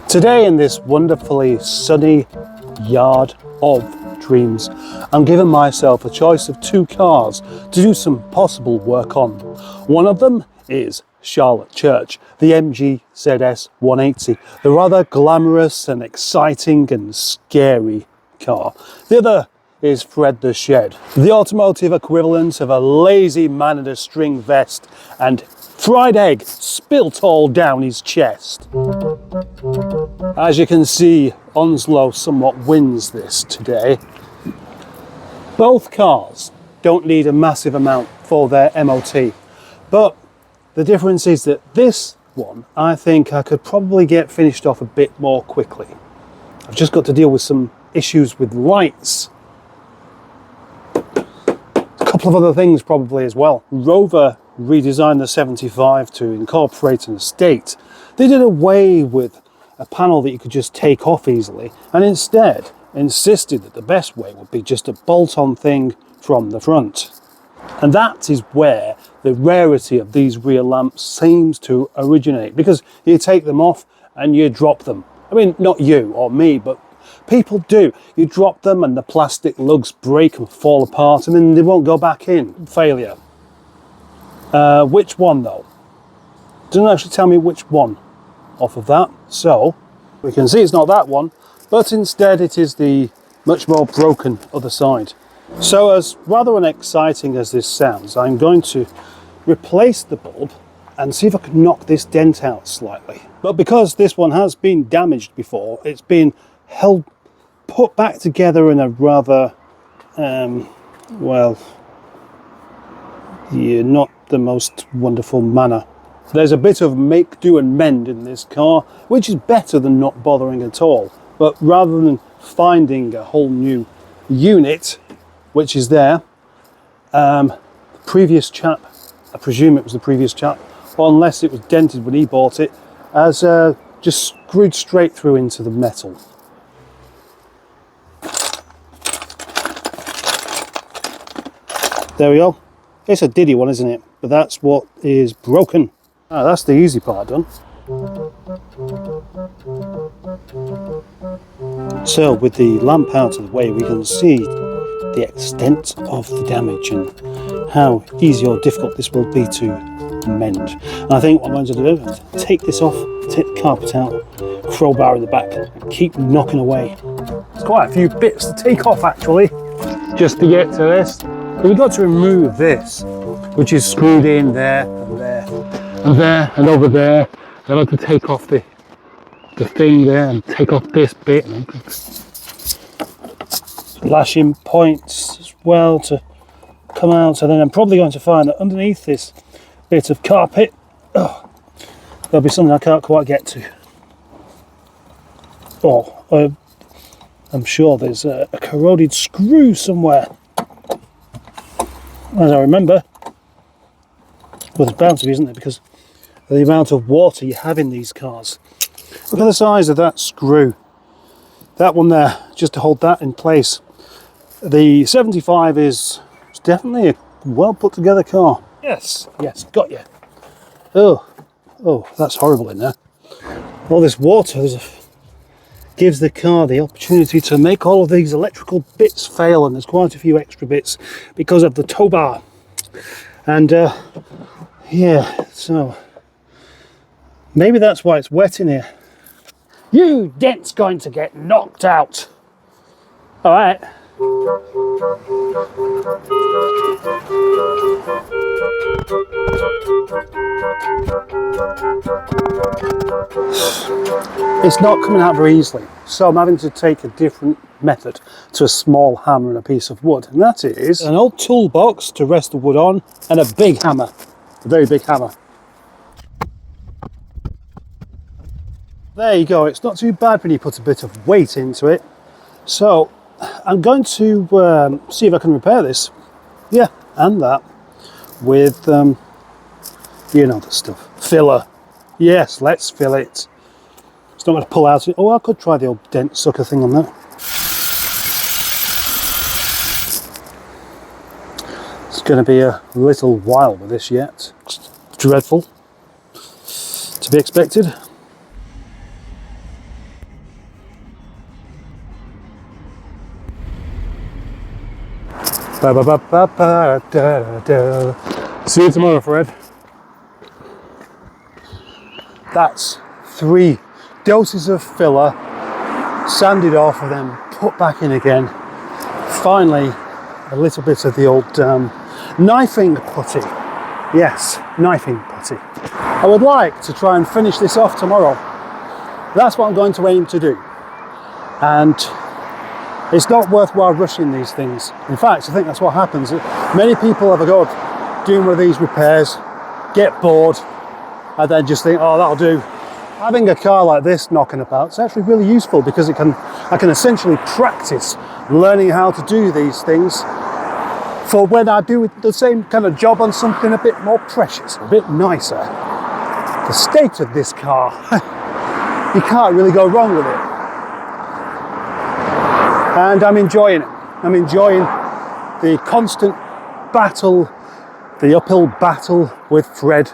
Today, in this wonderfully sunny yard of dreams, I'm giving myself a choice of two cars to do some possible work on. One of them is Charlotte Church, the MG ZS 180, the rather glamorous and exciting and scary car. The other is Fred the Shed, the automotive equivalent of a lazy man in a string vest and fried egg spilt all down his chest. As you can see, Onslow somewhat wins this today. Both cars don't need a massive amount for their MOT, but the difference is that this one, I think I could probably get finished off a bit more quickly. I've just got to deal with some issues with lights. A couple of other things probably as well. Rover redesigned the 75 to incorporate an estate. They did away with a panel that you could just take off easily and instead insisted that the best way would be just a bolt-on thing from the front. And that is where the rarity of these rear lamps seems to originate, because you take them off and you drop them. I mean, not you or me, but people do. You drop them and the plastic lugs break and fall apart and then they won't go back in. Failure. Which one though? Doesn't actually tell me which one off of that. So we can see it's not that one, but instead it is the much more broken other side. So as rather unexciting as this sounds, I'm going to replace the bulb and see if I can knock this dent out slightly. But because this one has been damaged before, it's been put back together in a rather, well, yeah, not the most wonderful manner. There's a bit of make, do and mend in this car, which is better than not bothering at all. But rather than finding a whole new unit, which is there, the previous chap, I presume it was the previous chap, or unless it was dented when he bought it, has just screwed straight through into the metal. There we go. It's a diddy one, isn't it? But that's what is broken. Ah, that's the easy part done. So with the lamp out of the way, we can see the extent of the damage and how easy or difficult this will be to mend. And I think what I'm going to do is take this off, take the carpet out, crowbar in the back, and keep knocking away. There's quite a few bits to take off actually, just to get to this. But we've got to remove this, which is screwed in there and there and there and over there. Then I can take off the thing there and take off this bit. And lashing points as well to come out. And then I'm probably going to find that underneath this bit of carpet, there'll be something I can't quite get to. Oh, I'm sure there's a corroded screw somewhere. As I remember. Well, there's bound to be, isn't there, because of the amount of water you have in these cars. Look at the size of that screw. That one there, just to hold that in place. The 75 is definitely a well put together car. Yes, got you. Oh, that's horrible in there. All this water gives the car the opportunity to make all of these electrical bits fail, and there's quite a few extra bits because of the tow bar. And yeah, so maybe that's why it's wet in here. You dent's going to get knocked out. All right. It's not coming out very easily, so I'm having to take a different method to a small hammer and a piece of wood, and that is an old toolbox to rest the wood on and a big hammer, a very big hammer. There you go. It's not too bad when you put a bit of weight into it. So I'm going to see if I can repair this, yeah, and that with you know the stuff, filler Yes, let's fill it. It's not going to pull out. Oh, I could try the old dent sucker thing on that. It's going to be a little while with this yet. It's dreadful. To be expected. Ba, ba, ba, ba, ba, da, da. See you tomorrow, Fred. That's 3 doses of filler, sanded off and then put back in again. Finally, a little bit of the old knifing putty. Yes, knifing putty. I would like to try and finish this off tomorrow. That's what I'm going to aim to do. And it's not worthwhile rushing these things. In fact, I think that's what happens. Many people have a go at doing one of these repairs, get bored, and then just think, oh, that'll do. Having a car like this knocking about is actually really useful because I can essentially practice learning how to do these things for when I do the same kind of job on something a bit more precious, a bit nicer. The state of this car, you can't really go wrong with it. And I'm enjoying it. I'm enjoying the constant battle, the uphill battle with Fred.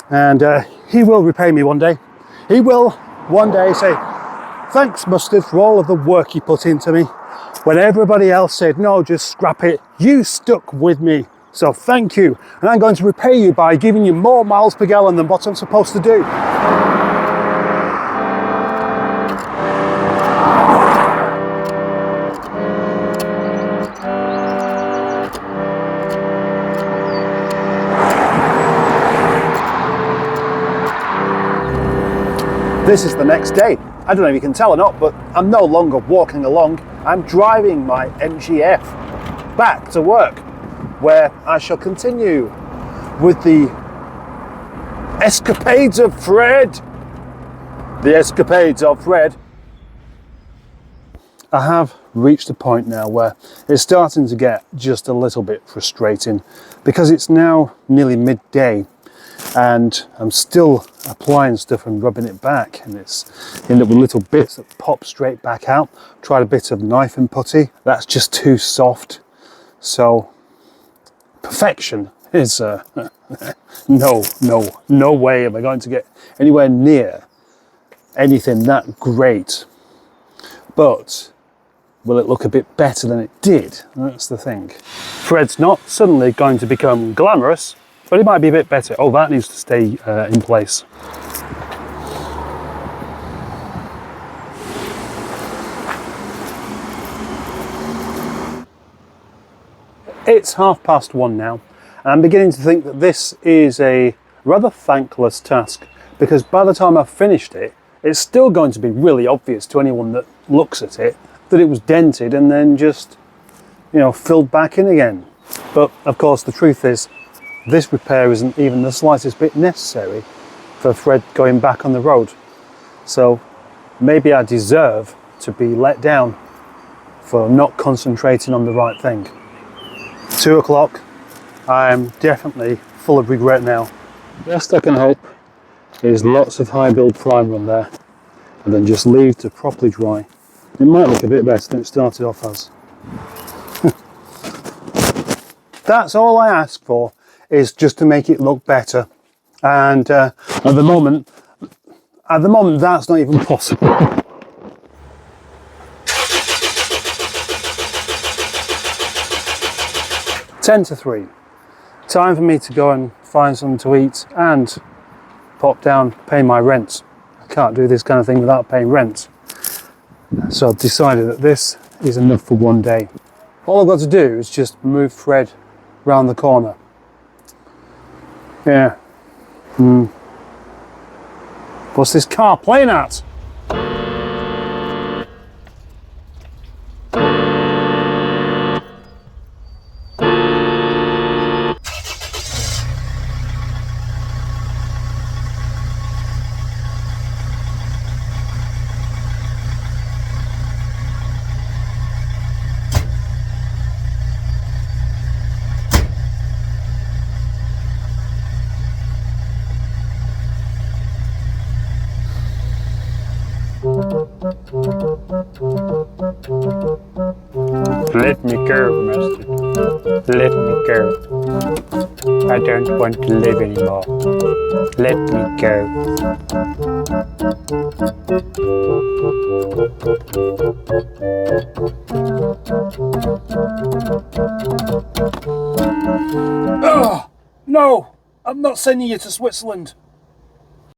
And he will repay me one day. He will one day say, thanks, Mustard, for all of the work you put into me. When everybody else said, no, just scrap it, you stuck with me. So thank you. And I'm going to repay you by giving you more miles per gallon than what I'm supposed to do. This is the next day. I don't know if you can tell or not, but I'm no longer walking along. I'm driving my MGF back to work, where I shall continue with the escapades of Fred. The escapades of Fred. I have reached a point now where it's starting to get just a little bit frustrating because it's now nearly midday. And I'm still applying stuff and rubbing it back, and it's end up with little bits that pop straight back out. Tried a bit of knife and putty, that's just too soft. So perfection is no way am I going to get anywhere near anything that great. But will it look a bit better than it did? That's the thing. Fred's not suddenly going to become glamorous, but it might be a bit better. Oh, that needs to stay in place. It's 1:30 now, and I'm beginning to think that this is a rather thankless task, because by the time I've finished it, it's still going to be really obvious to anyone that looks at it that it was dented and then just, you know, filled back in again. But of course, the truth is, this repair isn't even the slightest bit necessary for Fred going back on the road. So maybe I deserve to be let down for not concentrating on the right thing. 2 o'clock, I'm definitely full of regret now. Best I can hope is lots of high build primer on there and then just leave to properly dry. It might look a bit better than it started off as. That's all I ask for, is just to make it look better, and at the moment that's not even possible. Ten to 3. Time for me to go and find something to eat and pop down, pay my rent. I can't do this kind of thing without paying rent. So I've decided that this is enough for one day. All I've got to do is just move Fred round the corner. Yeah. What's this car playing at? Let me go, master. Let me go. I don't want to live anymore. Let me go. Oh, no! I'm not sending you to Switzerland.